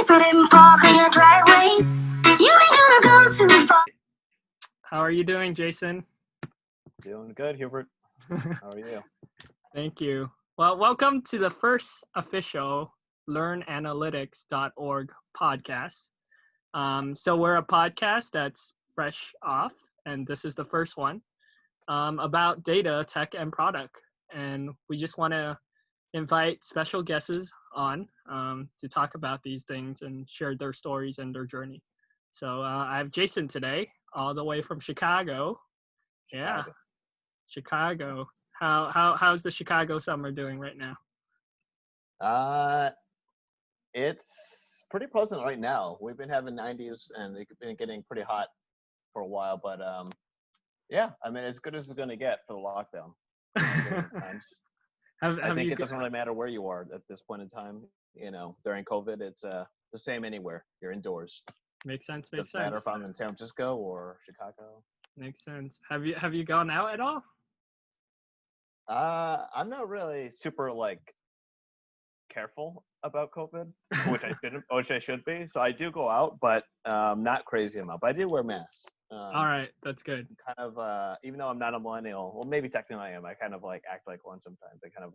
but didn't park on your driveway. You ain't gonna go too far. How are you doing, Jason? Doing good, Hubert. How are you? Thank you. Well, welcome to the first official LearnAnalytics.org podcast. So we're a podcast that's fresh off, and this is the first one about data, tech, and product. And we just want to invite special guests on to talk about these things and share their stories and their journey. So I have Jason today, all the way from Chicago. Yeah, Chicago. How's the Chicago summer doing right now? It's pretty pleasant right now. We've been having 90s and it's been getting pretty hot for a while, but yeah, I mean, as good as it's going to get for the lockdown. I think it doesn't really matter where you are at this point in time. You know, during COVID, it's the same anywhere. You're indoors. Makes sense. Doesn't matter if I'm in San Francisco or Chicago. Makes sense. Have you gone out at all? I'm not really super careful about COVID, which I should be. So I do go out, but not crazy amount. But I do wear masks. All right, that's good. Kind of, even though I'm not a millennial, well, maybe technically I am. I kind of act like one sometimes. I kind of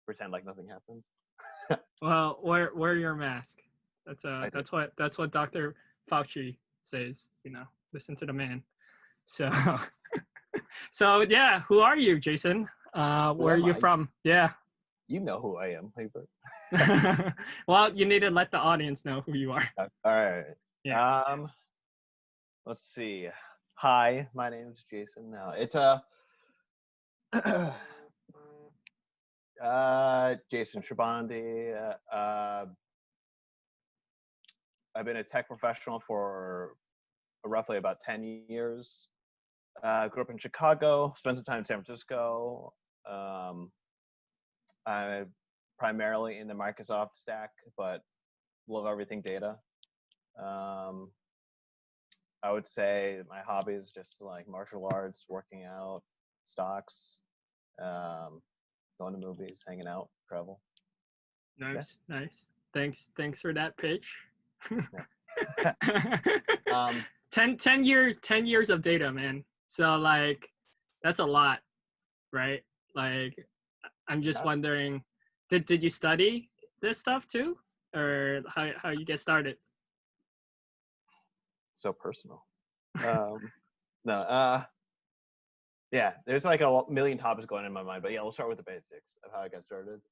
pretend like nothing happened. Well, wear your mask. That's what Dr. Fauci says. You know, listen to the man. So, so yeah, who are you, Jason? Where are you from? Yeah. You know who I am, Hubert. Well, you need to let the audience know who you are. All right. Yeah. Let's see. Hi, my name is Jason. Now it's Jason Shabandi. I've been a tech professional for roughly about 10 years. Grew up in Chicago, spent some time in San Francisco. I'm primarily in the Microsoft stack, but love everything data. I would say my hobbies just martial arts, working out, stocks, going to movies, hanging out, travel. Nice. Thanks for that pitch. 10 years of data, man. So that's a lot, right? I'm just wondering, did you study this stuff too, or how you get started? So personal. No. Yeah, there's a million topics going in my mind, but yeah, we'll start with the basics of how I got started.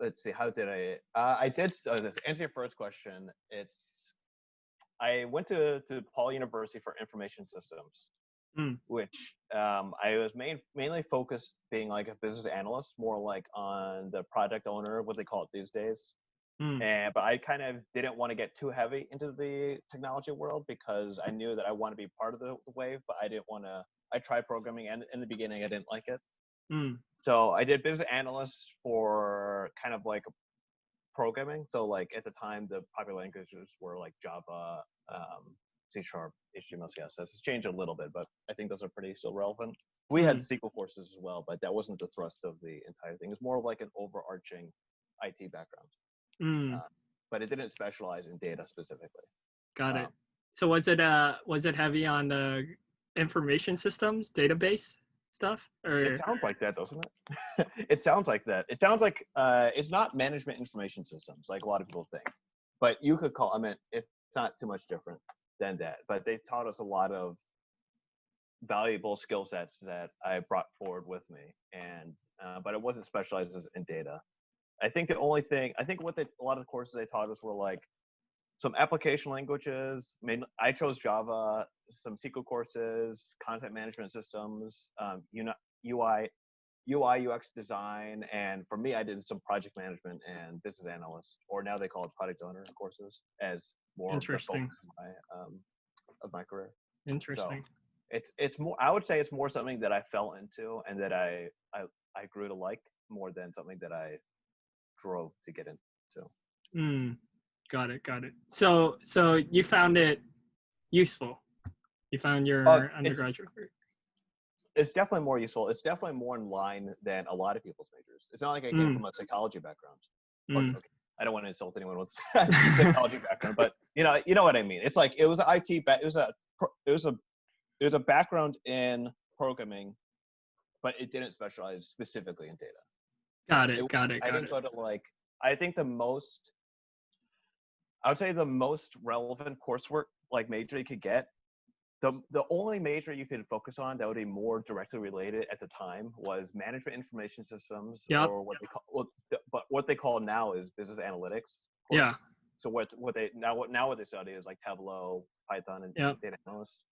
Let's see, how did to answer your first question, I went to Paul University for information systems, which I was mainly focused being a business analyst, more on the project owner, what they call it these days. But I kind of didn't want to get too heavy into the technology world because I knew that I want to be part of the wave, but I didn't want to. I tried programming, and in the beginning, I didn't like it. So I did business analyst for kind of programming. So at the time, the popular languages were Java, C#, HTML, CSS. It's changed a little bit, but I think those are pretty still relevant. We had SQL courses as well, but that wasn't the thrust of the entire thing. It's more of an overarching IT background. But it didn't specialize in data specifically. Got it. So was it heavy on the information systems, database stuff? Or it sounds like that, doesn't it? It sounds like that. It sounds like it's not management information systems like a lot of people think, but you could call. I mean, it's not too much different than that. But they taught us a lot of valuable skill sets that I brought forward with me, and but it wasn't specialized in data. I think a lot of the courses they taught us were some application languages. I chose Java, some SQL courses, content management systems, UI, UX design, and for me, I did some project management and business analyst, or now they call it product owner courses, as more of the focus of my career. Interesting. So it's more. I would say it's more something that I fell into and that I grew to like more than something that I drove to get into. Got it. So you found it useful. You found your undergraduate career. It's definitely more useful. It's definitely more in line than a lot of people's majors. It's not like I came from a psychology background. Okay. I don't want to insult anyone with psychology background, but you know what I mean. It's like it was an IT. It was a background in programming, but it didn't specialize specifically in data. Got it. I didn't go to like. I think I would say the most relevant coursework like major you could get. The only major you could focus on that would be more directly related at the time was management information systems, or what they call now is business analytics. Yeah. So what they study is like Tableau, Python, and data analysts.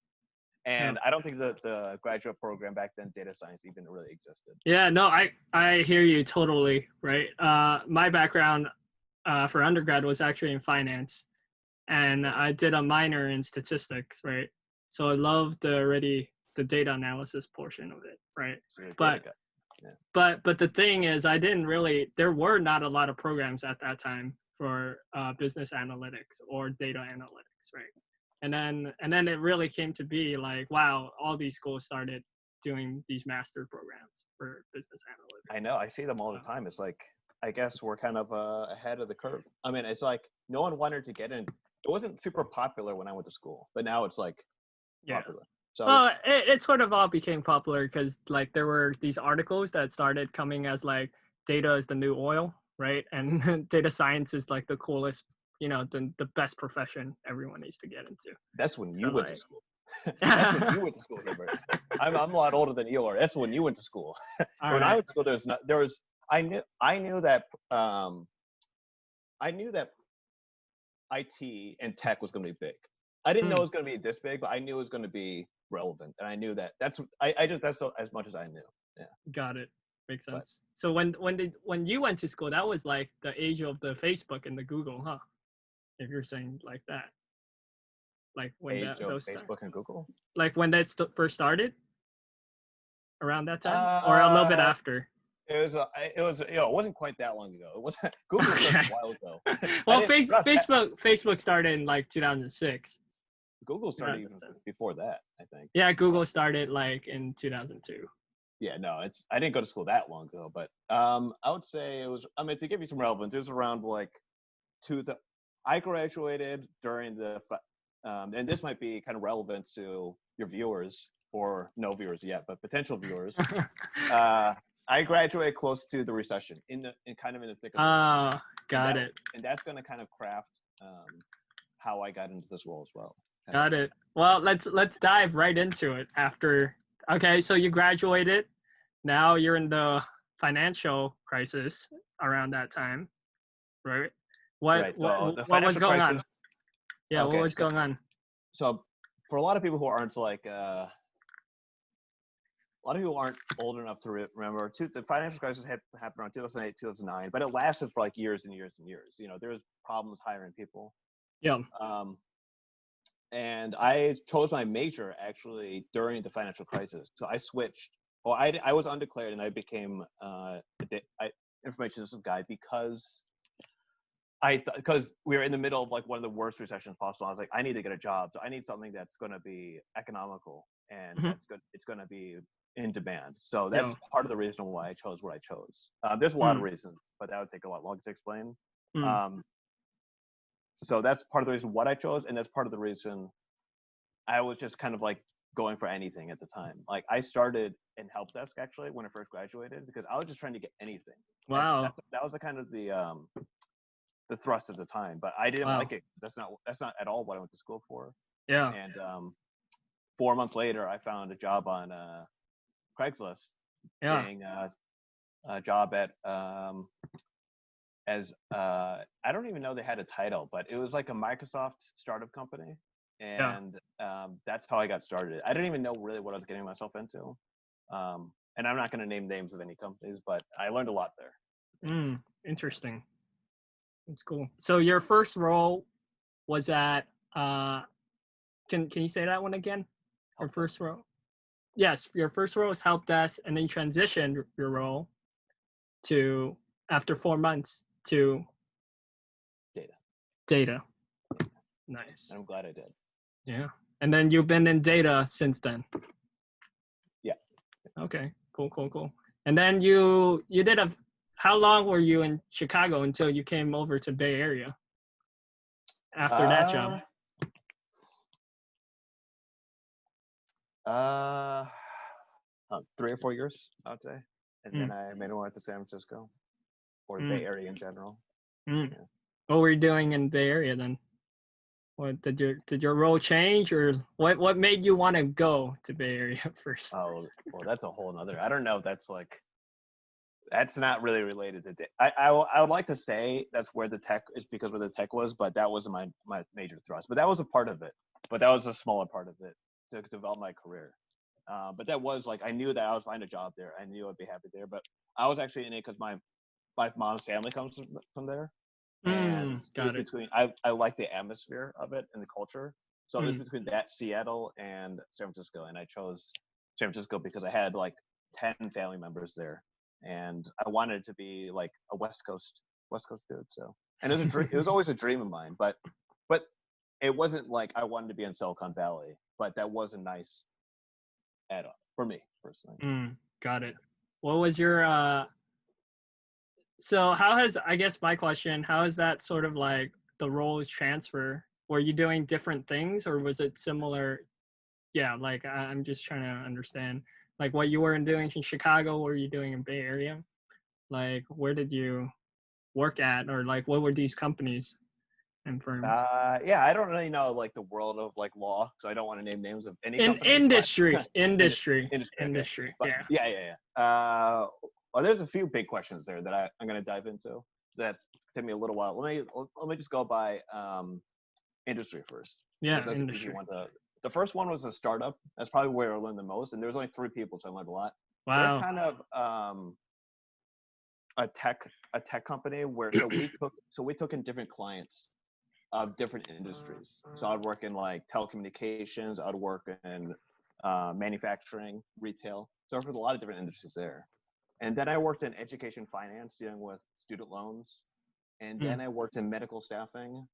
And I don't think that the graduate program back then, data science, even really existed. Yeah, no, I hear you totally, right? My background for undergrad was actually in finance, and I did a minor in statistics, right? So I loved the data analysis portion of it, right? So but the thing is, there were not a lot of programs at that time for business analytics or data analytics, right? And then it really came to be like, wow, all these schools started doing these master programs for business analytics. I know, I see them all the time. It's like, I guess we're kind of ahead of the curve. I mean, it's like no one wanted to get in. It wasn't super popular when I went to school, but now it's like popular. So well, it sort of all became popular because like there were these articles that started coming as like data is the new oil, right? And data science is like the coolest, the best profession everyone needs to get into. That's when you went to school. That's when you went to school, Herbert. I'm a lot older than you are. That's when you went to school. When I went to school, I knew that IT and tech was going to be big. I didn't know it was going to be this big, but I knew it was going to be relevant, and I knew that. That's as much as I knew. Yeah. Got it. Makes sense. So when you went to school, that was like the age of the Facebook and the Google, huh? If you're saying like that, like when Facebook and Google, like when that first started, around that time, or a little bit after. It wasn't quite that long ago. It wasn't. Google was a while ago. Well, Facebook started in like 2006. Google started even before that, I think. Yeah, Google started like in 2002. Yeah, no, I didn't go to school that long ago, but I would say it was. I mean, to give you some relevance, it was around like I graduated during the, and this might be kind of relevant to your viewers or no viewers yet, but potential viewers. I graduated close to the recession, in the thick of the recession. Got it. And that's going to kind of craft how I got into this role as well. Got it. Well, let's dive right into it after. Okay, so you graduated. Now you're in the financial crisis around that time, right? What was going on? Yeah, okay, what was going on? So for a lot of people who aren't like a lot of people aren't old enough to remember, the financial crisis happened around 2008, 2009, but it lasted for like years and years and years. There was problems hiring people. Yeah. And I chose my major actually during the financial crisis. So I switched. Well, I was undeclared, and I became information systems guy because we were in the middle of like one of the worst recessions possible. I was like, I need to get a job. So I need something that's going to be economical and that's good. It's going to be in demand. So that's part of the reason why I chose what I chose. There's a lot of reasons, but that would take a lot longer to explain. So that's part of the reason what I chose, and that's part of the reason I was just kind of like going for anything at the time. Like I started in help desk actually when I first graduated because I was just trying to get anything. Wow. That was the kind of the thrust of the time, but I didn't like it. That's not at all what I went to school for. Yeah. And 4 months later, I found a job on Craigslist, getting a job at I don't even know they had a title, but it was like a Microsoft startup company, and that's how I got started. I didn't even know really what I was getting myself into, and I'm not going to name names of any companies, but I learned a lot there. Interesting. That's cool. So your first role was at can you say that one again? Your first role? Yes, your first role was help desk, and then you transitioned your role to after 4 months to data. Nice. I'm glad I did. Yeah. And then you've been in data since then. Yeah. Okay. Cool. And then you did a how long were you in Chicago until you came over to Bay Area after that job? 3 or 4 years, I would say. And then I made a move to San Francisco, or the Bay Area in general. Yeah. What were you doing in Bay Area then? What did your role change, or what made you want to go to Bay Area first? Oh, well, that's a whole nother. I don't know. That's not really related to. I would like to say that's where the tech is, because where the tech was, but that wasn't my major thrust. But that was a part of it. But that was a smaller part of it to develop my career. But that was like, I knew that I was finding a job there. I knew I'd be happy there. But I was actually in it because my mom's family comes from there. And I like the atmosphere of it and the culture. So it was between that, Seattle, and San Francisco. And I chose San Francisco because I had like 10 family members there. And I wanted it to be like a West Coast dude. So, and it was a dream. It was always a dream of mine, but it wasn't like I wanted to be in Silicon Valley, but that wasn't nice at all for me personally. Got it. What was your so I guess my question, how is that sort of like the roles transfer? Were you doing different things, or was it similar? Yeah, like I'm just trying to understand, like what you were doing in Chicago, what were you doing in Bay Area? Like where did you work at, or like what were these companies and firms? Yeah, I don't really know like the world of like law, so I don't want to name names of any companies. Industry. But, yeah. Well, there's a few big questions there that I'm going to dive into. That's take me a little while. Let me just go by industry first. Yeah, industry. The first one was a startup. That's probably where I learned the most, and there was only 3 people, so I learned a lot. Wow. They're kind of a tech company where we took in different clients of different industries. So I'd work in like telecommunications, I'd work in manufacturing, retail. So I worked with a lot of different industries there. And then I worked in education finance, dealing with student loans. And then I worked in medical staffing.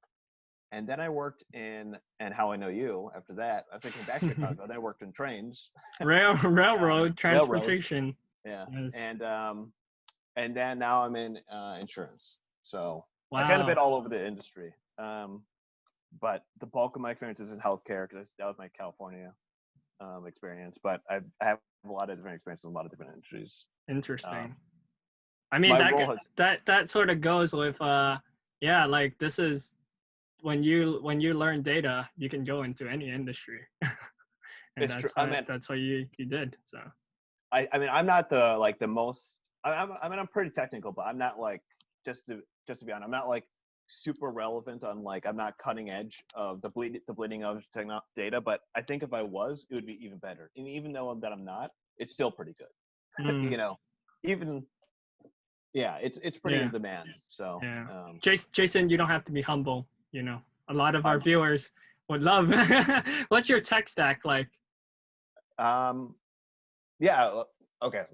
And then I worked in, and How I Know You after that. I think back to Chicago. Then I worked in trains. Railroad, transportation. Yeah. Yes. And then now I'm in insurance. So wow. I kind of been all over the industry. But the bulk of my experience is in healthcare, because that was my California experience. But I have a lot of different experiences in a lot of different industries. Interesting. I mean, that sort of goes with like this is when you learn data, you can go into any industry. And it's true. That's what you did. So I mean, I'm not the most. I'm pretty technical, but I'm not like just to be honest, I'm not like super relevant on like, I'm not cutting edge of the bleeding of data. But I think if I was, it would be even better. And even though that I'm not, it's still pretty good. You know, even. Yeah, it's pretty in demand. So, Jason, you don't have to be humble. You know, a lot of our viewers would love. What's your tech stack like? Yeah. Okay.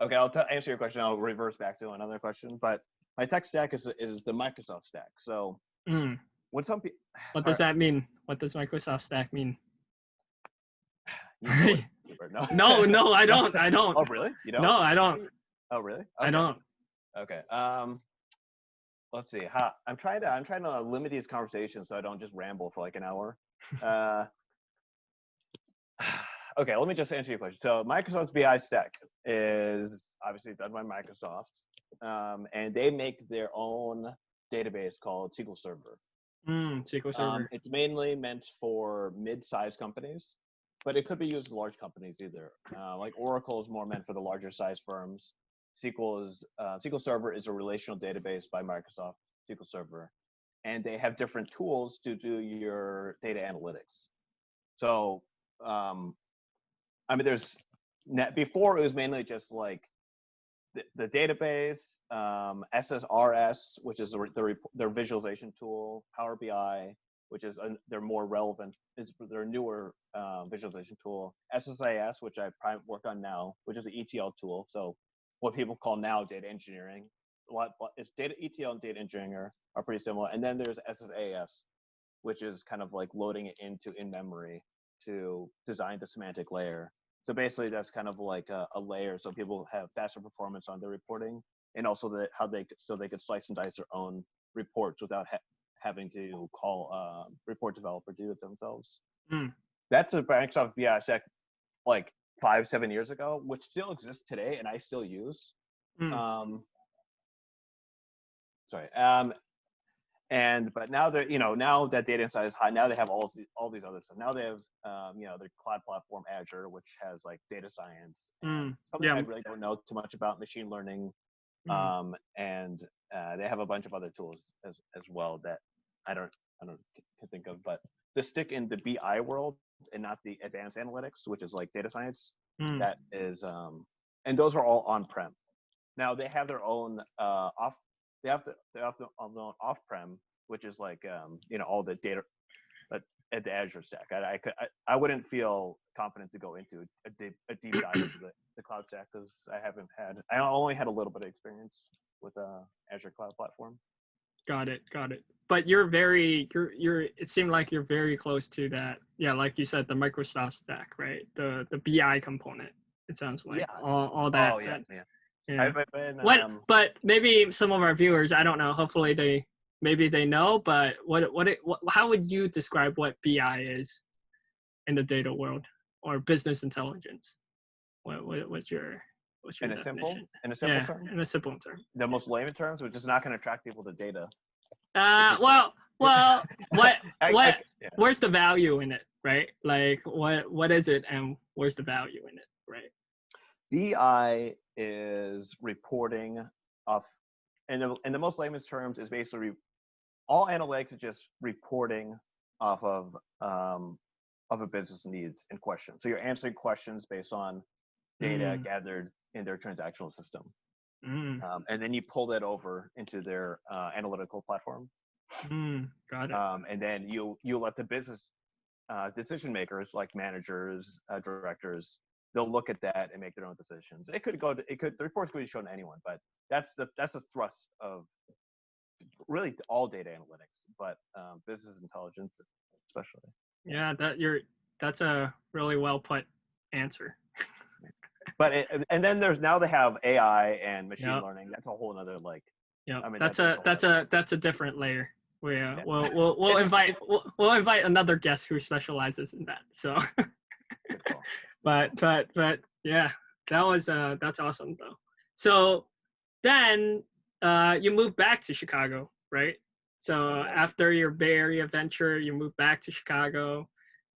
I'll answer your question. I'll reverse back to another question. But my tech stack is the Microsoft stack. So when some people, what does that mean? What does Microsoft stack mean? No, I don't. Oh, really? You don't? No, I don't. Oh, really? Okay. I don't. Okay. Let's see. I'm trying to limit these conversations so I don't just ramble for like an hour. Okay, let me just answer your question. So Microsoft's BI stack is obviously done by Microsoft, and they make their own database called SQL Server. SQL Server. It's mainly meant for mid-sized companies, but it could be used in large companies either. Like Oracle is more meant for the larger size firms. SQL Server is a relational database by Microsoft, SQL Server, and they have different tools to do your data analytics. So, I mean, before it was mainly just like the database, SSRS, which is their visualization tool, Power BI, which is their more relevant, is their newer visualization tool, SSIS, which I work on now, which is an ETL tool. So what people call now data engineering. It's ETL and data engineering are pretty similar. And then there's SSAS, which is kind of like loading it into in-memory to design the semantic layer. So basically, that's kind of like a layer, so people have faster performance on their reporting, and also they could slice and dice their own reports without having to call report developer do it themselves. That's a Microsoft BI stack like 5-7 years ago, which still exists today, and I still use. But now they're, now that data insight is high, now they have all these other stuff. Now they have their cloud platform Azure, which has like data science, something I really don't know too much about, machine learning, and they have a bunch of other tools as well that I don't can think of. But to stick in the BI world and not the advanced analytics, which is like data science, that is, and those are all on-prem. Now they have their own they have their own off-prem, which is like all the data at the Azure stack. I wouldn't feel confident to go into a deep dive into the cloud stack because I only had a little bit of experience with Azure cloud platform. Got it. But it seemed like you're very close to that. Yeah, like you said, the Microsoft stack, right? The BI component. It sounds like all that. Oh yeah. Yeah. But maybe some of our viewers, I don't know. Hopefully they know. But how would you describe what BI is in the data world or business intelligence? What's your definition? In a simple term? In a simple term. The most layman terms, which is not going to attract people to data. Where's the value in it, right? Like what is it and where's the value in it, right? BI is reporting off, in the most layman's terms, is basically all analytics is just reporting off of a business needs and questions. So you're answering questions based on data gathered in their transactional system, and then you pull that over into their analytical platform. Got it. And then you let the business decision makers, like managers, directors, they'll look at that and make their own decisions. The reports could be shown to anyone, but that's the thrust of really all data analytics, but business intelligence especially. Yeah, that's a really well put answer. But and then now they have AI and machine learning. That's a whole another like. Yeah, I mean, that's a different layer. We'll invite another guest who specializes in that. So, but yeah, that's awesome though. So then you moved back to Chicago, right? So after your Bay Area venture, you moved back to Chicago.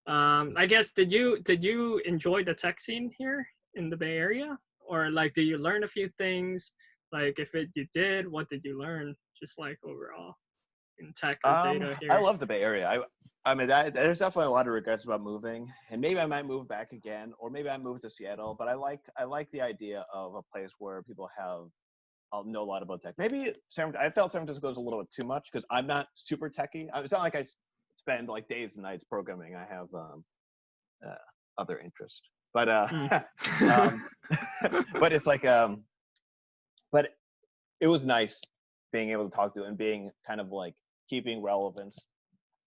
I guess did you enjoy the tech scene here in the Bay Area, or like did you learn a few things? Like if you did, what did you learn? Just like overall in tech or data here. I love the Bay Area. I mean, there's definitely a lot of regrets about moving, and maybe I might move back again, or maybe I move to Seattle. But I like the idea of a place where people I'll know a lot about tech. Maybe I felt San Francisco was a little bit too much because I'm not super techy. It's not like I spend like days and nights programming. I have other interests, but but it's like but it was nice being able to talk to and being kind of like keeping relevance.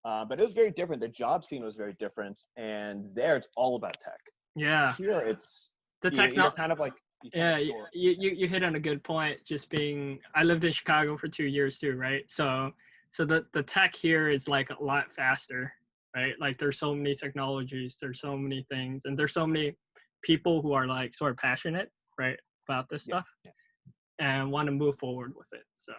But it was very different. The job scene was very different, and there it's all about tech. Yeah. Here it's the technology kind of like. You hit on a good point. Just I lived in Chicago for 2 years too, right? So the tech here is like a lot faster, right? Like there's so many technologies, there's so many things, and there's so many people who are like sort of passionate, right, about this stuff and want to move forward with it. So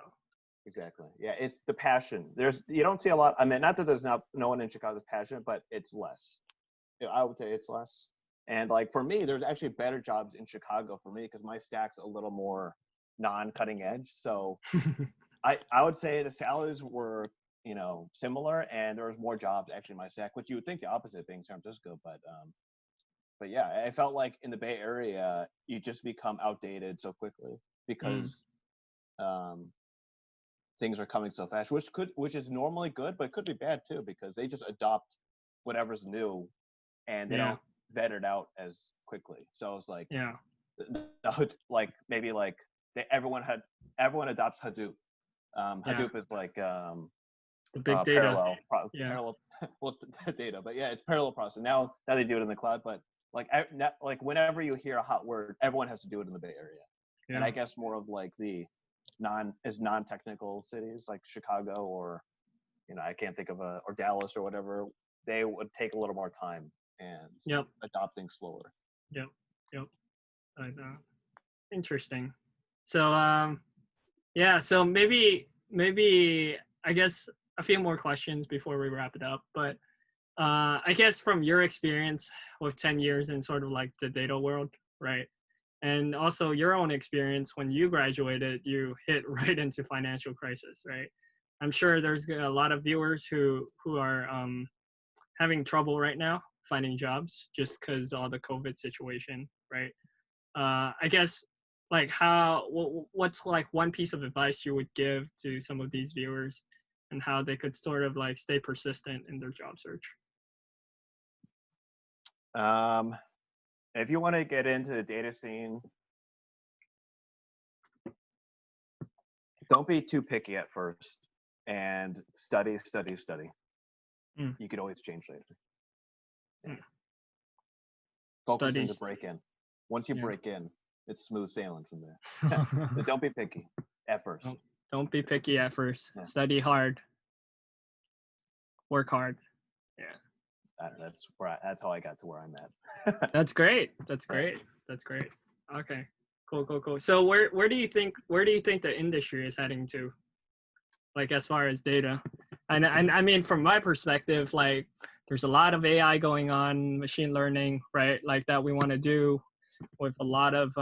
exactly, yeah, it's the passion. You don't see a lot. I mean, not that there's no one in Chicago that's passionate, but it's less. I would say it's less. And like for me, there's actually better jobs in Chicago for me because my stack's a little more non-cutting edge. So I would say the salaries were similar, and there was more jobs actually in my stack, which you would think the opposite being San Francisco. But yeah, I felt like in the Bay Area you just become outdated so quickly because things are coming so fast, which is normally good, but it could be bad too because they just adopt whatever's new, and they don't vet it out as quickly. So it's like like maybe like everyone adopts Hadoop. Hadoop is like the big data parallel data, but yeah, it's parallel processing. Now they do it in the cloud, but like whenever you hear a hot word, everyone has to do it in the Bay Area. Yeah. And I guess more of like the non-technical cities like Chicago or, I can't think of or Dallas or whatever, they would take a little more time and adopting slower. Yep. Interesting. So, so maybe I guess a few more questions before we wrap it up, but I guess from your experience with 10 years in sort of like the data world, right? And also your own experience when you graduated, you hit right into financial crisis, right? I'm sure there's a lot of viewers who are having trouble right now finding jobs just because all the COVID situation, right? I guess like what's like one piece of advice you would give to some of these viewers and how they could sort of like stay persistent in their job search? If you want to get into the data scene, don't be too picky at first and study. You could always change later. Focusing to break in. Once you break in, it's smooth sailing from there. So don't be picky at first. Don't be picky at first. Yeah. Study hard. Work hard. Yeah. That's how I got to where I'm at. That's great. That's great. Okay. Cool. So where do you think the industry is heading to? Like as far as data, and I mean from my perspective, like there's a lot of AI going on, machine learning, right? Like that we want to do with a lot of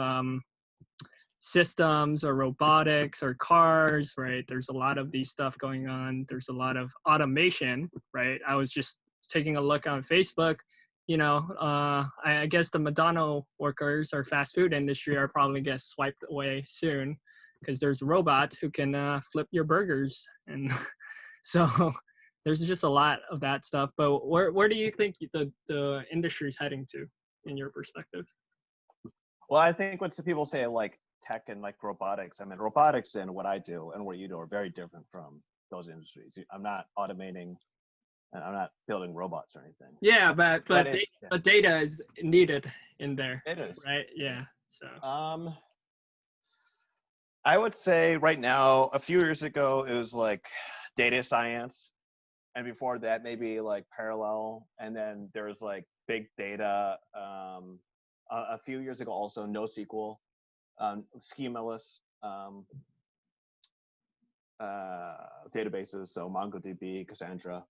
systems or robotics or cars, right? There's a lot of these stuff going on. There's a lot of automation, right? I was just taking a look on Facebook. I guess the McDonald's workers or fast food industry are probably get swiped away soon because there's robots who can flip your burgers. And so there's just a lot of that stuff. But where do you think the industry is heading to in your perspective? Well, I think what some people say like tech and like robotics. I mean, robotics and what I do and what you do are very different from those industries. I'm not automating and I'm not building robots or anything. Yeah, but data is needed in there. It is. Right? Yeah. So I would say right now, a few years ago, it was like data science. And before that, maybe like parallel. And then there's like big data. A few years ago, also NoSQL, schemaless databases. So MongoDB, Cassandra.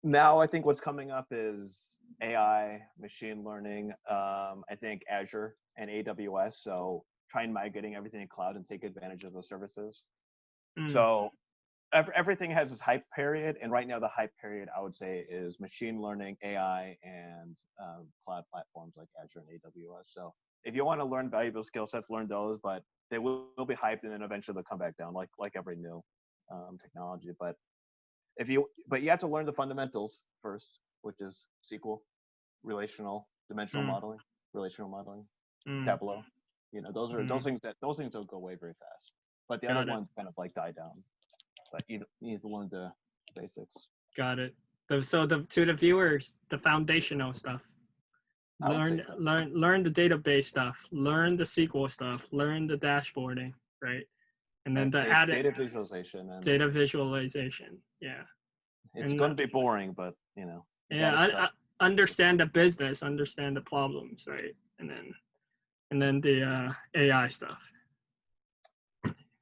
Now I think what's coming up is AI, machine learning. I think Azure and AWS. So trying migrating everything in cloud and take advantage of those services. So everything has its hype period, and right now the hype period I would say is machine learning, AI, and cloud platforms like Azure and AWS. So if you want to learn valuable skill sets, learn those, but they will be hyped and then eventually they'll come back down, like every new technology. But you have to learn the fundamentals first, which is SQL, dimensional modeling, relational modeling, Tableau. Those things don't go away very fast. But the other ones kind of like die down. But you need to learn the basics. Got it. So to the viewers, the foundational stuff. Learn the database stuff. Learn the SQL stuff. Learn the dashboarding, right? And then data visualization. Data visualization. Yeah. It's going to be boring, but Yeah, understand the business, understand the problems, right? And then the AI stuff.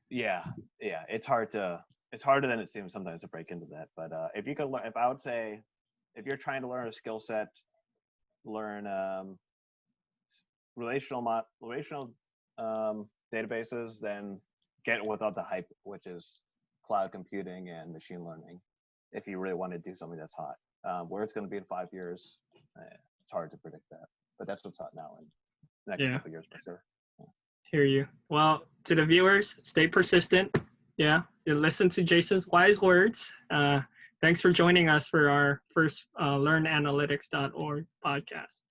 Yeah. It's harder than it seems sometimes to break into that. But I would say, if you're trying to learn a skill set, learn relational databases, then get without the hype, which is cloud computing and machine learning. If you really want to do something that's hot, where it's going to be in 5 years, it's hard to predict that. But that's what's hot now in the next couple of years for sure. Hear you. Well, to the viewers, stay persistent. Yeah, you listen to Jason's wise words. Thanks for joining us for our first LearnAnalytics.org podcast.